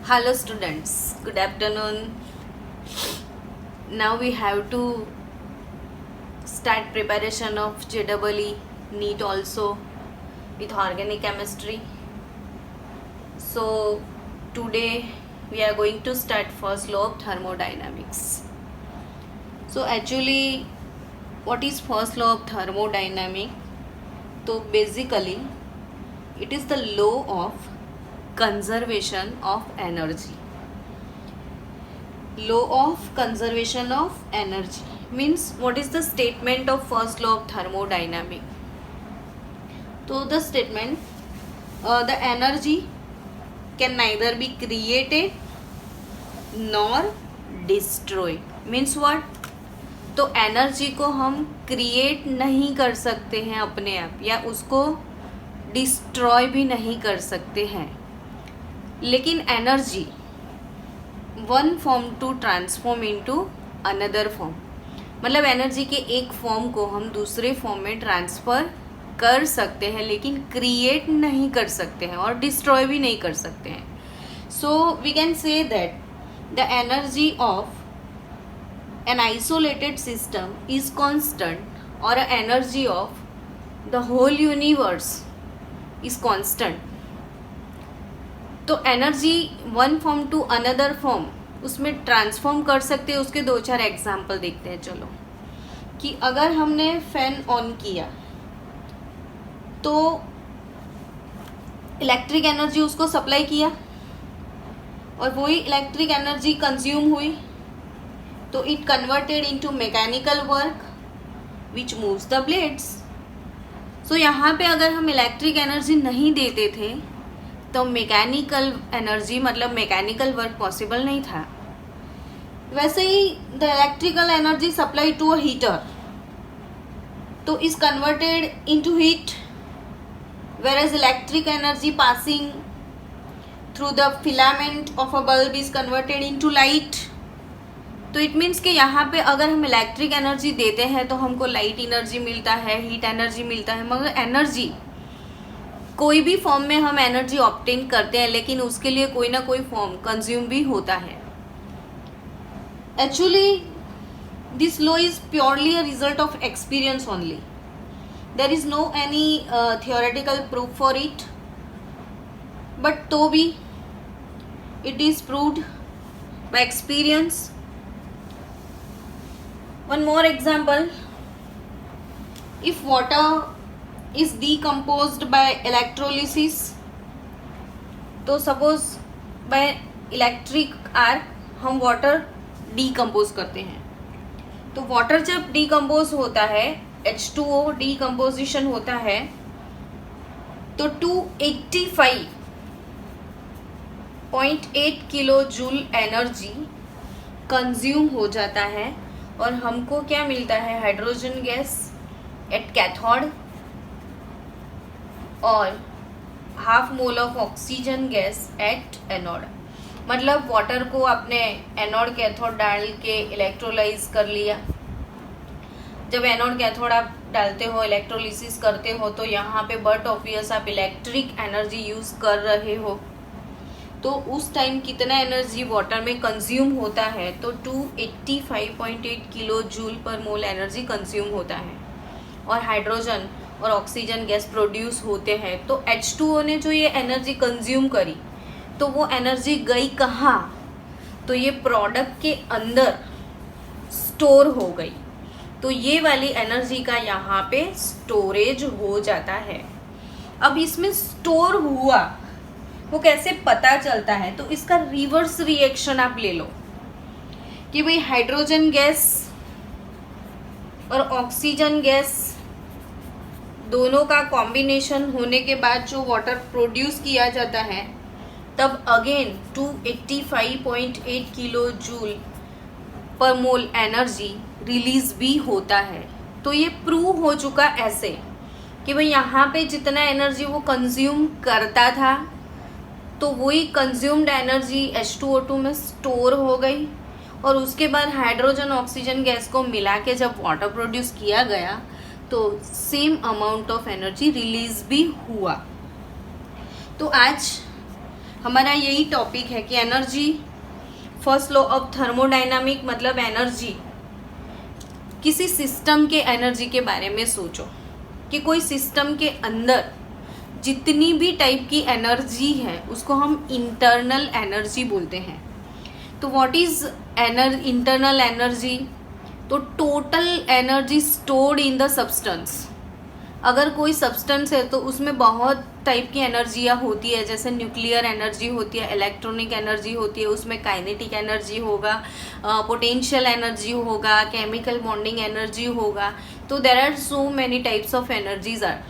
Hello students, good afternoon. Now we have to start preparation of JEE NEET also with organic chemistry. So today we are going to start first law of thermodynamics. So actually what is first law of thermodynamics? So basically it is the law of conservation of energy. Law of conservation of energy means what is the statement of first law of thermodynamics? So the statement the energy can neither be created nor destroyed means what? तो energy को हम create नहीं कर सकते हैं अपने आप या उसको डिस्ट्रॉय भी नहीं कर सकते हैं, लेकिन energy one form to transform into another form, मतलब एनर्जी के एक फॉर्म को हम दूसरे फॉर्म में ट्रांसफ़र कर सकते हैं लेकिन क्रिएट नहीं कर सकते हैं और डिस्ट्रॉय भी नहीं कर सकते हैं. So we can say that the energy of an isolated system is constant और energy of the whole universe is constant. तो energy one form to another form उसमें ट्रांसफॉर्म कर सकते हैं. उसके दो चार एग्जाम्पल देखते हैं. चलो कि अगर हमने फैन ऑन किया तो इलेक्ट्रिक एनर्जी उसको सप्लाई किया और वही इलेक्ट्रिक एनर्जी कंज्यूम हुई तो it converted into mechanical work which moves the blades. So यहाँ पे अगर हम इलेक्ट्रिक एनर्जी नहीं देते थे तो मैकेनिकल एनर्जी मतलब मैकेनिकल वर्क पॉसिबल नहीं था. वैसे ही the electrical energy supply to a heater तो is converted into heat, whereas electric energy passing through the filament of a bulb is converted into light. तो इट मीन्स कि यहाँ पे अगर हम इलेक्ट्रिक एनर्जी देते हैं तो हमको लाइट एनर्जी मिलता है, हीट एनर्जी मिलता है, मगर एनर्जी कोई भी फॉर्म में हम एनर्जी ऑब्टेन करते हैं लेकिन उसके लिए कोई ना कोई फॉर्म कंज्यूम भी होता है. Actually this law is purely a result of experience only. There is no any theoretical proof for it, but तो भी it is proved by experience. One more example, if water is decomposed by electrolysis, तो suppose by electric arc हम water decompose करते हैं. तो water जब decompose होता है H2O डीकम्पोजिशन होता है तो 285.8 किलो जूल एनर्जी कंज्यूम हो जाता है और हमको क्या मिलता है? हाइड्रोजन गैस एट कैथोड और half mole of oxygen gas at anode. मतलब वाटर को आपने एनोड कैथोड डाल के इलेक्ट्रोलाइज कर लिया. जब एनोड कैथोड आप डालते हो, इलेक्ट्रोलिसिस करते हो तो यहाँ पे बट ऑब्वियस आप इलेक्ट्रिक एनर्जी यूज़ कर रहे हो तो उस टाइम कितना एनर्जी वाटर में कंज्यूम होता है? तो 285.8 किलो जूल पर मोल एनर्जी कंज्यूम होता है और हाइड्रोजन और ऑक्सीजन गैस प्रोड्यूस होते हैं. तो H2O ने जो ये एनर्जी कंज्यूम करी तो वो एनर्जी गई कहाँ? तो ये प्रोडक्ट के अंदर स्टोर हो गई. तो ये वाली एनर्जी का यहाँ पे स्टोरेज हो जाता है. अब इसमें स्टोर हुआ वो कैसे पता चलता है? तो इसका रिवर्स रिएक्शन आप ले लो कि भाई हाइड्रोजन गैस और ऑक्सीजन गैस दोनों का कॉम्बिनेशन होने के बाद जो वाटर प्रोड्यूस किया जाता है तब अगेन 285.8 किलो जूल पर मोल एनर्जी रिलीज भी होता है. तो ये प्रूव हो चुका ऐसे कि भाई यहाँ पे जितना एनर्जी वो कंज्यूम करता था तो वही कंज्यूम्ड एनर्जी H2O2 में स्टोर हो गई और उसके बाद हाइड्रोजन ऑक्सीजन गैस को मिला के जब वाटर प्रोड्यूस किया गया तो same amount of energy release भी हुआ. तो आज हमारा यही टॉपिक है कि energy, first law of thermodynamic मतलब एनर्जी, किसी सिस्टम के एनर्जी के बारे में सोचो कि कोई सिस्टम के अंदर जितनी भी टाइप की एनर्जी है उसको हम इंटरनल एनर्जी बोलते हैं। तो व्हाट इज इंटरनल एनर्जी? तो total energy stored in the substance. अगर कोई सब्सटेंस है तो उसमें बहुत टाइप की एनर्जियाँ होती है, जैसे न्यूक्लियर एनर्जी होती है, इलेक्ट्रॉनिक एनर्जी होती है, उसमें काइनेटिक एनर्जी होगा, पोटेंशियल एनर्जी होगा, केमिकल बॉन्डिंग एनर्जी होगा। तो there are so many types of energies are.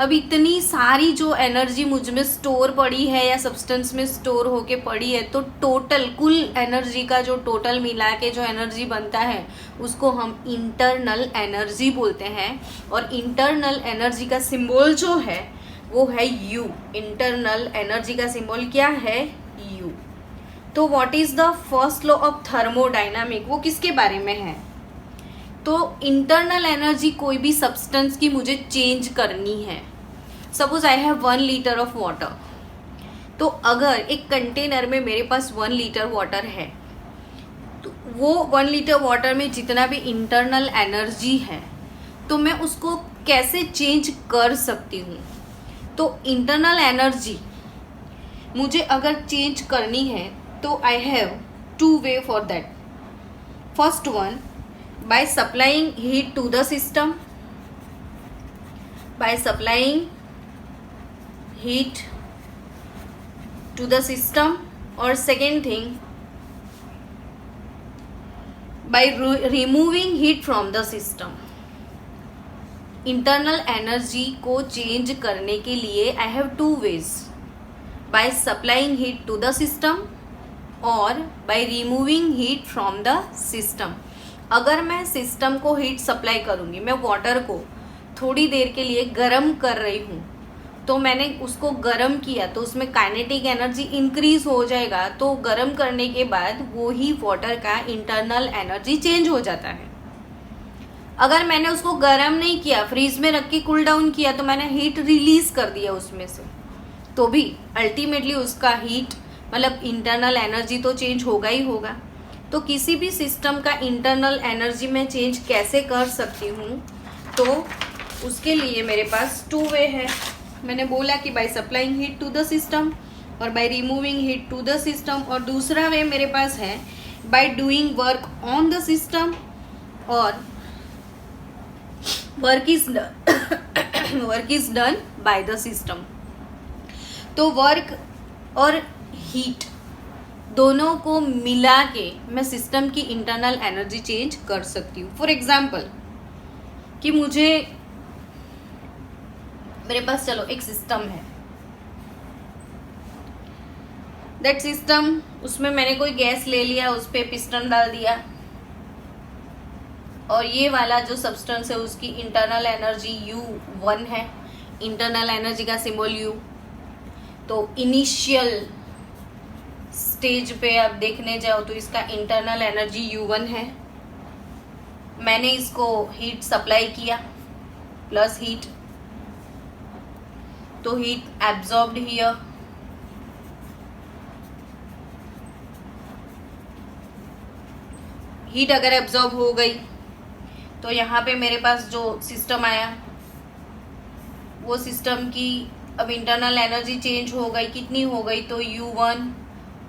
अब इतनी सारी जो एनर्जी मुझ में स्टोर पड़ी है या सब्सटेंस में स्टोर होके पड़ी है, तो टोटल कुल एनर्जी का जो टोटल मिला के जो एनर्जी बनता है उसको हम इंटरनल एनर्जी बोलते हैं। और इंटरनल एनर्जी का सिंबल जो है वो है यू। इंटरनल एनर्जी का सिंबल क्या है? यू। तो what is the first law of thermodynamic? वो किसके बारे में है? तो इंटरनल एनर्जी कोई भी सब्सटेंस की मुझे चेंज करनी है। Suppose I have 1 litre of water. तो अगर एक कंटेनर में मेरे पास 1 लीटर वाटर है, तो वो 1 लीटर वाटर में जितना भी इंटरनल एनर्जी है तो मैं उसको कैसे चेंज कर सकती हूँ? तो इंटरनल एनर्जी मुझे अगर चेंज करनी है तो I have 2 way for that. First one, by supplying heat to the system, by supplying heat to the system, or second thing by removing heat from the system। Internal energy को change करने के लिए I have 2 ways, by supplying heat to the system और by removing heat from the system। अगर मैं system को heat supply करूँगी, मैं वाटर को थोड़ी देर के लिए गर्म कर रही हूँ, तो मैंने उसको गर्म किया तो उसमें काइनेटिक एनर्जी इंक्रीज हो जाएगा। तो गर्म करने के बाद वो ही वाटर का इंटरनल एनर्जी चेंज हो जाता है। अगर मैंने उसको गर्म नहीं किया, फ्रीज में रख के कूल डाउन किया, तो मैंने हीट रिलीज कर दिया उसमें से, तो भी अल्टीमेटली उसका हीट मतलब इंटरनल एनर्जी तो चेंज होगा ही होगा। तो किसी भी सिस्टम का इंटरनल एनर्जी में चेंज कैसे कर सकती हूँ? तो उसके लिए मेरे पास 2 वे है। मैंने बोला कि by supplying heat to the system और by removing heat to the system. और दूसरा वे मेरे पास है by doing work on the system और work is done by the system. तो वर्क और हीट दोनों को मिला के मैं सिस्टम की इंटरनल एनर्जी चेंज कर सकती हूँ। फॉर एग्जाम्पल कि मेरे पास चलो एक सिस्टम है, दैट सिस्टम, उसमें मैंने कोई गैस ले लिया, उस पर पिस्टन डाल दिया और ये वाला जो सब्सटेंस है उसकी इंटरनल एनर्जी U1 है। इंटरनल एनर्जी का सिंबल U। तो इनिशियल स्टेज पे आप देखने जाओ तो इसका इंटरनल एनर्जी U1 है। मैंने इसको हीट सप्लाई किया प्लस हीट, तो हीट एब्जॉर्ब्ड हियर। हीट अगर एब्जॉर्ब हो गई तो यहाँ पे मेरे पास जो सिस्टम आया वो सिस्टम की अब इंटरनल एनर्जी चेंज हो गई। कितनी हो गई? तो U1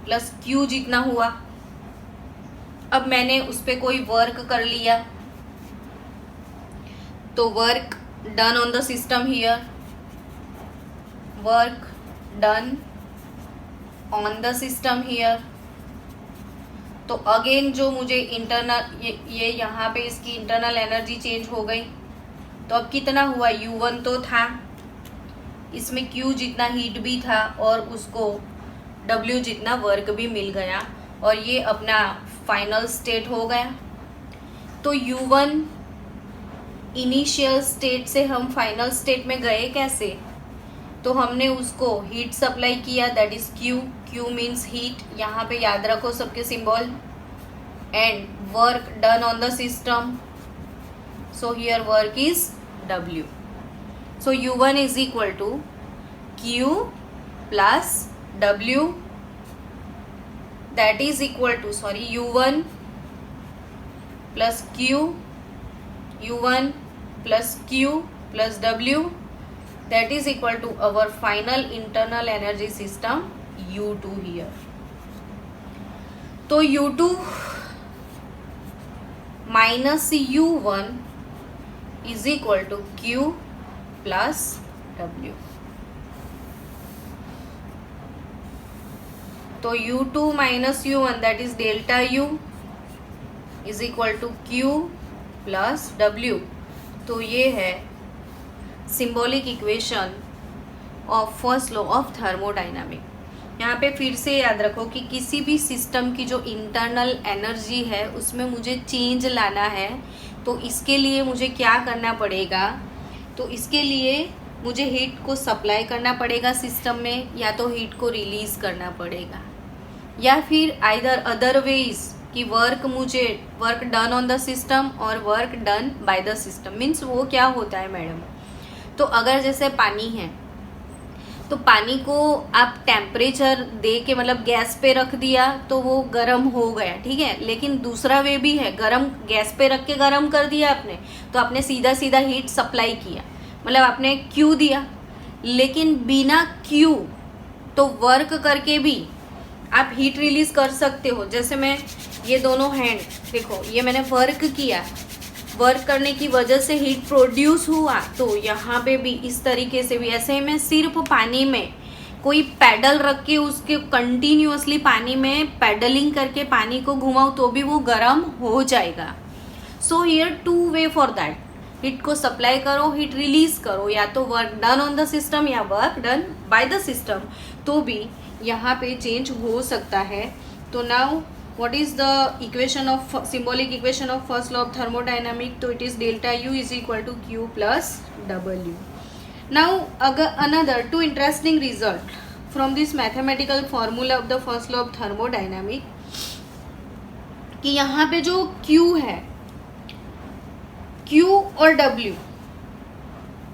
प्लस Q जितना हुआ। अब मैंने उस पर कोई वर्क कर लिया, तो work done on the system here, work done on the system here. तो अगेन जो मुझे इंटरनल ये यहाँ पे इसकी इंटरनल एनर्जी चेंज हो गई। तो अब कितना हुआ? U1 तो था, इसमें Q जितना हीट भी था और उसको W जितना वर्क भी मिल गया और ये अपना फाइनल स्टेट हो गया। तो U1 इनिशियल स्टेट से हम फाइनल स्टेट में गए कैसे? तो हमने उसको हीट सप्लाई किया, that is Q। Q means heat, यहाँ पे याद रखो सबके symbol. And work done on the system, so here work is W। So U1 is equal to Q plus W that is equal to U1 plus Q, U1 plus Q plus W that is equal to our final internal energy system U2 here. तो U2 minus U1 is equal to Q plus W. तो U2 minus U1 that is delta U is equal to Q plus W. तो ये है symbolic equation of first law of thermodynamic. यहाँ पे फिर से याद रखो कि किसी भी सिस्टम की जो इंटरनल एनर्जी है उसमें मुझे चेंज लाना है, तो इसके लिए मुझे क्या करना पड़ेगा, तो इसके लिए मुझे हीट को सप्लाई करना पड़ेगा सिस्टम में, या तो हीट को रिलीज़ करना पड़ेगा, या फिर आइदर अदर वेज कि work done on the system और work done by the system. Means वो क्या होता है मैडम, तो अगर जैसे पानी है तो पानी को आप टेम्परेचर दे के मतलब गैस पे रख दिया तो वो गर्म हो गया, ठीक है। लेकिन दूसरा वे भी है, गरम गैस पे रख के गर्म कर दिया आपने तो आपने सीधा सीधा हीट सप्लाई किया, मतलब आपने क्यू दिया। लेकिन बिना क्यू तो वर्क करके भी आप हीट रिलीज कर सकते हो। जैसे मैं ये दोनों हैंड देखो, ये मैंने वर्क किया, वर्क करने की वजह से हीट प्रोड्यूस हुआ, तो यहाँ पे भी इस तरीके से भी ऐसे ही मैं सिर्फ पानी में कोई पैडल रख के उसके कंटिन्यूअसली पानी में पैडलिंग करके पानी को घुमाऊँ तो भी वो गर्म हो जाएगा। So here two way for that, heat को सप्लाई करो, हीट रिलीज करो, या तो work done on the system या work done by the system, तो भी यहाँ पे चेंज हो सकता है। तो now what is the equation of symbolic equation of first law of thermodynamic, तो it is delta U is equal to Q plus W. Now another two interesting result from this mathematical formula of the first law of thermodynamic कि यहाँ पे जो Q है, Q और W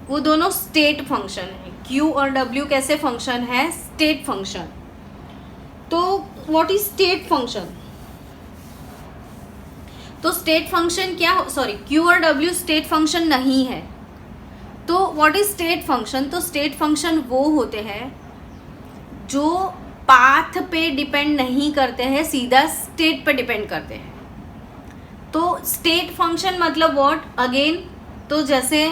वो दोनों state function है। Q और W कैसे फंक्शन है, स्टेट फंक्शन। तो व्हाट इज स्टेट फंक्शन, तो स्टेट फंक्शन क्या, सॉरी Q और W स्टेट फंक्शन नहीं है। तो व्हाट इज स्टेट फंक्शन, तो स्टेट फंक्शन वो होते हैं जो पाथ पे डिपेंड नहीं करते हैं, सीधा स्टेट पे डिपेंड करते हैं। तो स्टेट फंक्शन मतलब व्हाट अगेन, तो जैसे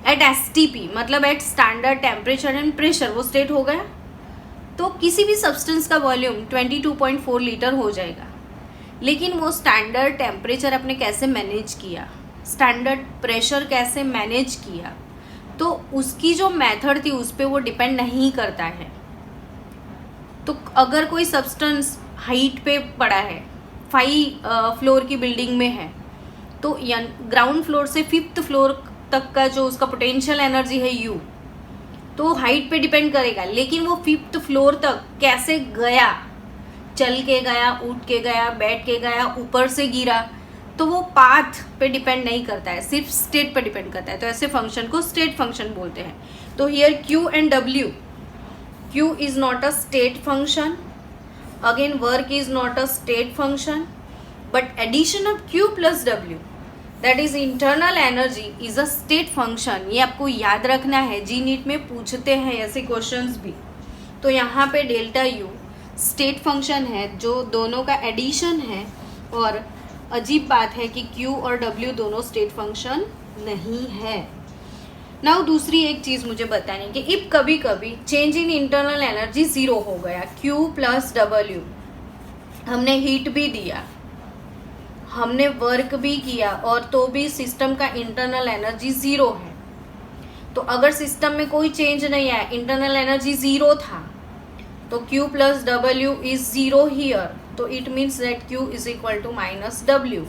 एट STP मतलब at standard temperature and pressure वो स्टेट हो गया। तो किसी भी सब्सटेंस का वॉल्यूम 22.4 लीटर हो जाएगा, लेकिन वो स्टैंडर्ड टेम्परेचर आपने कैसे मैनेज किया, स्टैंडर्ड प्रेशर कैसे मैनेज किया, तो उसकी जो मेथड थी उस पर वो डिपेंड नहीं करता है। तो अगर कोई सब्सटेंस हाइट पे पड़ा है, 5 फ्लोर की बिल्डिंग में है, तो ग्राउंड फ्लोर से 5th फ्लोर तक का जो उसका पोटेंशियल एनर्जी है U, तो हाइट पे डिपेंड करेगा। लेकिन वो 5th फ्लोर तक कैसे गया, चल के गया, उठ के गया, बैठ के गया, ऊपर से गिरा, तो वो पाथ पे डिपेंड नहीं करता है, सिर्फ स्टेट पे डिपेंड करता है। तो ऐसे फंक्शन को स्टेट फंक्शन बोलते हैं। तो here Q and W, Q is not a state function, again work is not a state function, but addition of Q plus W that is internal energy is a state function. ये आपको याद रखना है, जी NEET में पूछते हैं ऐसे questions भी। तो यहाँ पे डेल्टा U स्टेट फंक्शन है जो दोनों का एडिशन है, और अजीब बात है कि Q और W दोनों स्टेट फंक्शन नहीं है। नाउ दूसरी एक चीज़ मुझे बतानी कि इफ कभी कभी change in internal energy zero हो गया, Q प्लस W, हमने हीट भी दिया, हमने वर्क भी किया, और तो भी सिस्टम का इंटरनल एनर्जी ज़ीरो है। तो अगर सिस्टम में कोई चेंज नहीं आया, इंटरनल एनर्जी ज़ीरो था, तो Q plus W is zero here, तो it means that Q is equal to minus W।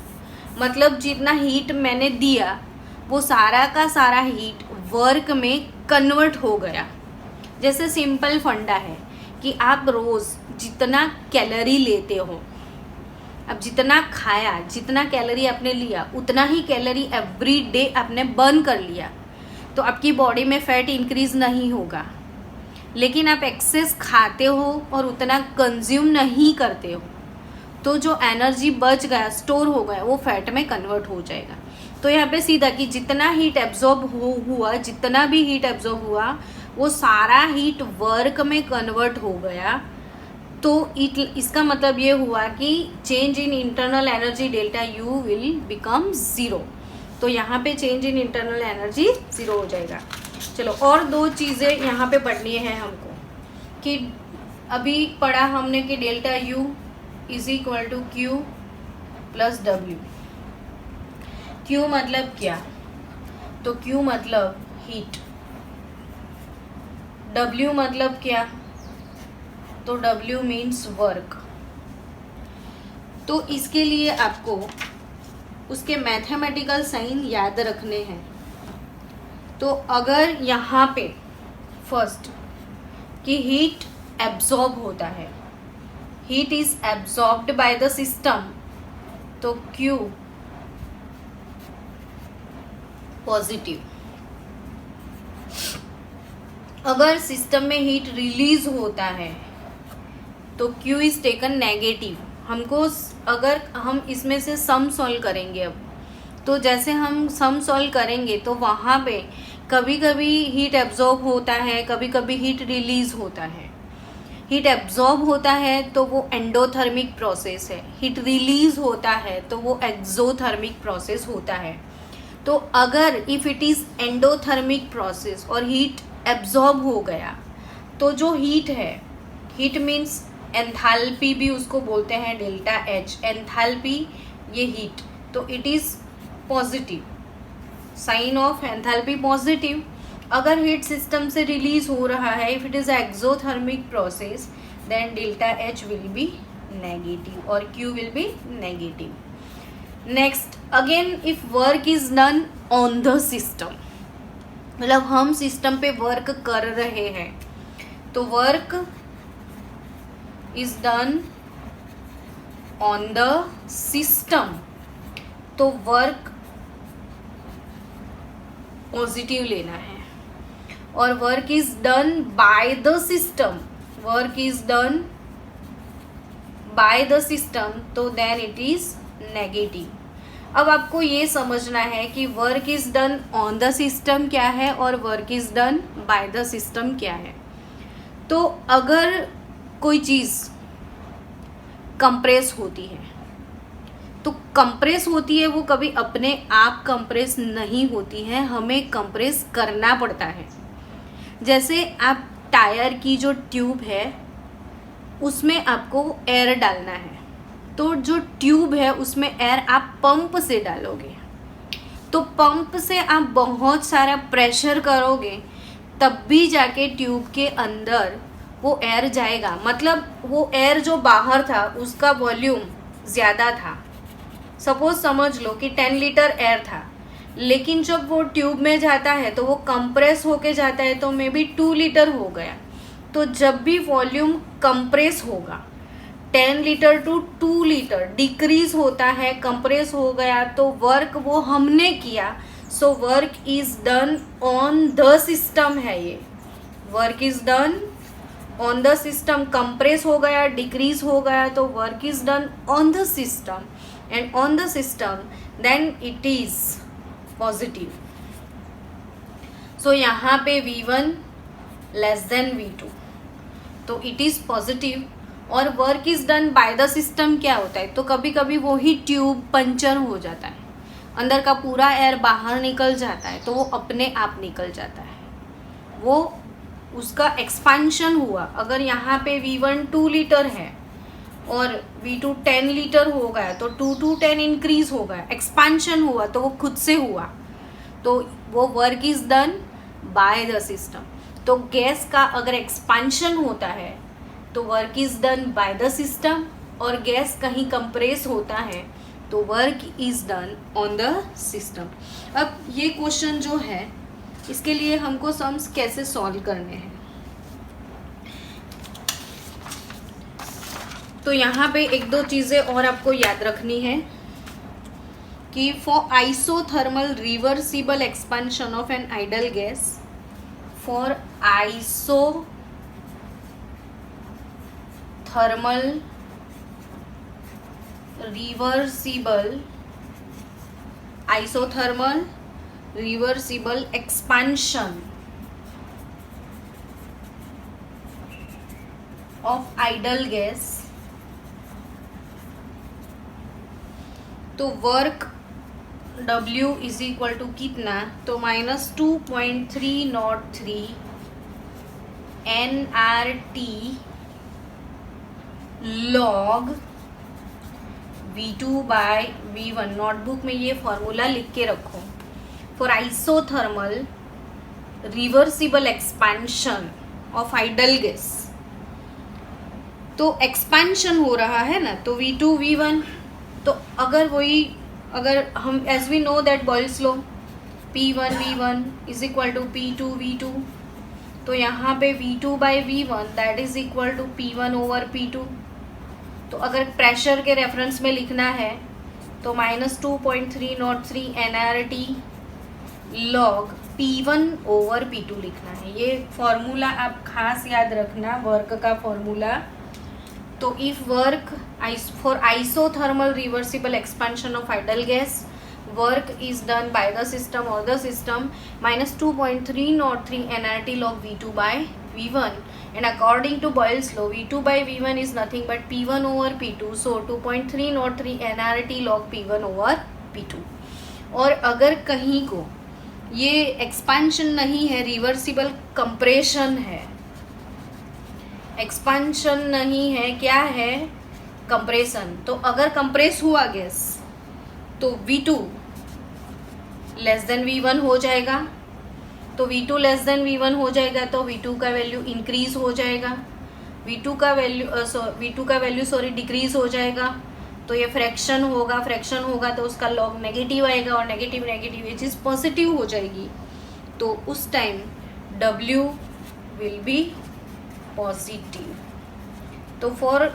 मतलब जितना हीट मैंने दिया वो सारा का सारा हीट वर्क में कन्वर्ट हो गया। जैसे सिंपल फंडा है कि आप रोज़ जितना कैलोरी लेते हो, अब जितना खाया, जितना कैलोरी आपने लिया, उतना ही कैलोरी एवरी डे आपने बर्न कर लिया, तो आपकी बॉडी में फैट इंक्रीज नहीं होगा। लेकिन आप एक्सेस खाते हो और उतना कंज्यूम नहीं करते हो, तो जो एनर्जी बच गया, स्टोर हो गया, वो फैट में कन्वर्ट हो जाएगा। तो यहाँ पे सीधा कि जितना हीट एब्जॉर्ब हुआ, जितना भी हीट एब्जॉर्ब हुआ, वो सारा हीट वर्क में कन्वर्ट हो गया। तो इसका मतलब ये हुआ कि change in internal energy delta U will become zero. तो यहाँ पे change in internal energy zero हो जाएगा। चलो और दो चीज़ें यहाँ पे पढ़नी है हमको, कि अभी पढ़ा हमने कि delta U is equal to Q plus W. Q मतलब क्या? तो क्यू मतलब हीट। डब्ल्यू मतलब क्या? तो डब्ल्यू मीन्स वर्क। तो इसके लिए आपको उसके मैथमेटिकल साइन याद रखने हैं। तो अगर यहाँ पे फर्स्ट कि हीट एब्जॉर्ब होता है, heat is absorbed bye the system, तो Q पॉजिटिव। अगर सिस्टम में हीट रिलीज होता है तो Q इज टेकन नेगेटिव। हमको अगर हम इसमें से सम सॉल्व करेंगे अब, तो जैसे हम सम सॉल्व करेंगे तो वहाँ पे कभी कभी हीट एब्जॉर्ब होता है, कभी कभी हीट रिलीज होता है। हीट एब्जॉर्ब होता है तो वो एंडोथर्मिक प्रोसेस है, हीट रिलीज होता है तो वो एक्सोथर्मिक प्रोसेस होता है। तो अगर if it is endothermic process और हीट एब्जॉर्ब हो गया, तो जो हीट है, हीट मीन्स एंथैल्पी भी उसको बोलते हैं, डेल्टा एच, एंथैल्पी ये हीट, तो it is positive, sign of enthalpy positive. अगर हीट सिस्टम से रिलीज हो रहा है, if it is exothermic process, then delta H will be negative और Q will be negative. Next again if work is done on the system, मतलब हम system पे work कर रहे हैं, तो work is done on the system, तो work positive लेना है। और work is done by the system, work is done by the system, तो देन इट इज नेगेटिव। अब आपको ये समझना है कि work is done on the system क्या है और work is done by the system क्या है। तो अगर कोई चीज़ कंप्रेस होती है, तो कंप्रेस होती है वो कभी अपने आप कंप्रेस नहीं होती है, हमें कंप्रेस करना पड़ता है। जैसे आप टायर की जो ट्यूब है उसमें आपको एयर डालना है, तो जो ट्यूब है उसमें एयर आप पंप से डालोगे, तो पंप से आप बहुत सारा प्रेशर करोगे तब भी जाके ट्यूब के अंदर वो एयर जाएगा। मतलब वो एयर जो बाहर था उसका वॉल्यूम ज़्यादा था, सपोज समझ लो कि 10 लीटर एयर था, लेकिन जब वो ट्यूब में जाता है तो वो कंप्रेस होके जाता है, तो मे बी 2 लीटर हो गया। तो जब भी वॉल्यूम कंप्रेस होगा 10 लीटर टू 2 लीटर डिक्रीज होता है, कंप्रेस हो गया, तो वर्क वो हमने किया, so work is done on the system है। ये work is done on the system, compress हो गया, डिक्रीज हो गया, तो work is done on the system, and on the system then it is positive. So यहाँ पे V1 less than V2, तो it is positive। और work is done by the system क्या होता है, तो कभी कभी वो ही ट्यूब पंचर हो जाता है, अंदर का पूरा एयर बाहर निकल जाता है, तो वो अपने आप निकल जाता है, वो उसका एक्सपेंशन हुआ। अगर यहाँ पे V1 2 लीटर है और V2 10 लीटर हो गया, तो 2 to 10 इंक्रीज हो गया, एक्सपेंशन हुआ, तो वो खुद से हुआ, तो वो work is done by the system. तो गैस का अगर एक्सपेंशन होता है तो work is done by the system, और गैस कहीं कंप्रेस होता है तो work is done on the system. अब ये क्वेश्चन जो है इसके लिए हमको सम्स कैसे सॉल्व करने हैं, तो यहाँ पे एक दो चीज़ें और आपको याद रखनी है कि for isothermal reversible expansion of an ideal gas, for isothermal thermal reversible isothermal reversible expansion of ideal gas, तो work W is equal to कितना, तो -2.303 nRT log V2 bye V1। Notebook में ये फॉर्मूला लिख के रखो। For isothermal reversible expansion of idol gas, तो expansion हो रहा है ना, तो V2 V1, तो अगर हम as we know that Boyle's law P1 V1 is equal to P2 V2, तो यहाँ पे V2 by V1 that is equal to P1 over P2। तो अगर प्रेशर के रेफरेंस में लिखना है तो -2.303 nRT log P1 over P2 लिखना है। ये फॉर्मूला आप खास याद रखना, वर्क का फॉर्मूला। तो if work for isothermal reversible expansion of idol gas, work is done by the system or the system -2.303 nRT log V2 by V1, and according to Boyle's law V2 by V1 is nothing but P1 over P2, so 2.303 nRT log P1 over P2। और अगर कहीं को ये expansion नहीं है, reversible compression है, expansion नहीं है, क्या है, कंप्रेशन। तो अगर कंप्रेस हुआ गैस तो V2 लेस देन V1 हो जाएगा, तो V2 लेस देन V1 हो जाएगा तो V2 का वैल्यू इंक्रीज हो जाएगा, V2 का वैल्यू डिक्रीज हो जाएगा। तो ये फ्रैक्शन होगा तो उसका लॉग नेगेटिव आएगा, और नेगेटिव ये चीज़ पॉजिटिव हो जाएगी, तो उस time W will be positive. तो for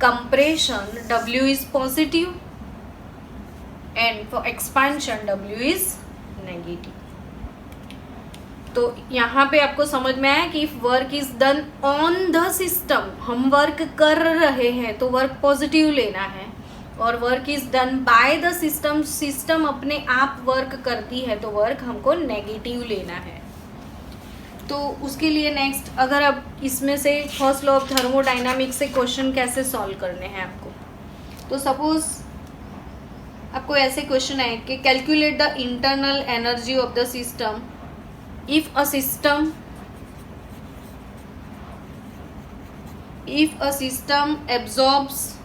compression W is positive and for expansion W is negative। तो यहाँ पे आपको समझ में आया कि if work is done on the system, हम वर्क कर रहे हैं तो वर्क पॉजिटिव लेना है, और work is done by the system, system अपने आप वर्क करती है तो वर्क हमको नेगेटिव लेना है। तो उसके लिए नेक्स्ट, अगर अब इसमें से फर्स्ट लॉ ऑफ थर्मोडाइनामिक्स से क्वेश्चन कैसे सॉल्व करने हैं आपको, तो सपोज आपको ऐसे क्वेश्चन है कि calculate the internal energy of the system if a system absorbs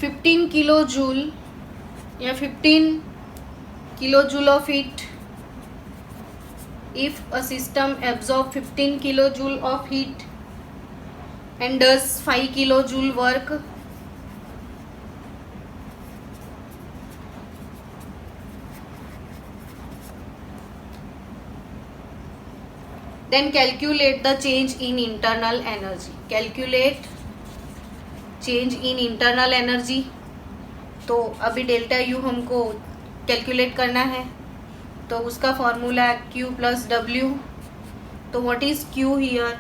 15 kilo joule या 15 kilo joule of heat, if a system absorb 15 kilo joule of heat and does 5 kilojoule work, then calculate the change in internal energy, calculate change in internal energy। तो अभी delta U हमको calculate करना है, तो उसका formula Q plus W। तो what is Q here,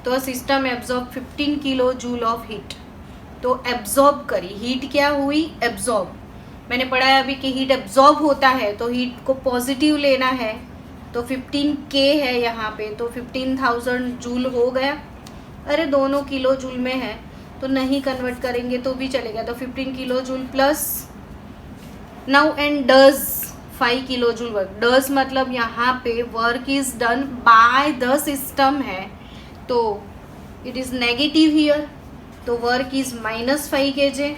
तो system absorb 15 kilo joule of heat, तो एब्जॉर्ब करी, हीट क्या हुई, एब्जॉर्ब। मैंने पढ़ा है अभी कि हीट एब्जॉर्ब होता है तो हीट को पॉजिटिव लेना है, तो 15K है यहाँ पे, तो 15,000 जूल हो गया। अरे दोनों किलो जूल में है तो नहीं कन्वर्ट करेंगे तो भी चलेगा, तो 15 kilo joule plus now and does 5 kilo joule work. Does मतलब यहाँ पे work is done by the system है, तो इट इज़ नेगेटिव हियर, तो वर्क इज -5 kJ,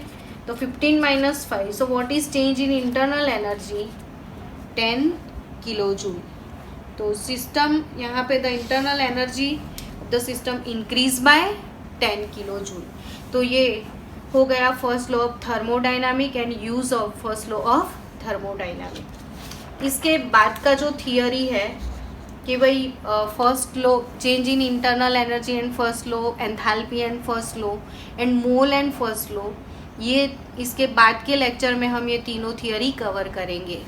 तो 15 - 5, so what is change in internal energy, 10 kilo joule. तो system यहाँ पे the internal energy of the system increase by 10 kilo joule. तो ये हो गया first law of thermodynamic and use of first law of thermodynamic. इसके बाद का जो थियरी है कि भाई first law change in internal energy and first law, enthalpy and first law and mole and first law, ये इसके बाद के लेक्चर में हम ये तीनों थियरी कवर करेंगे।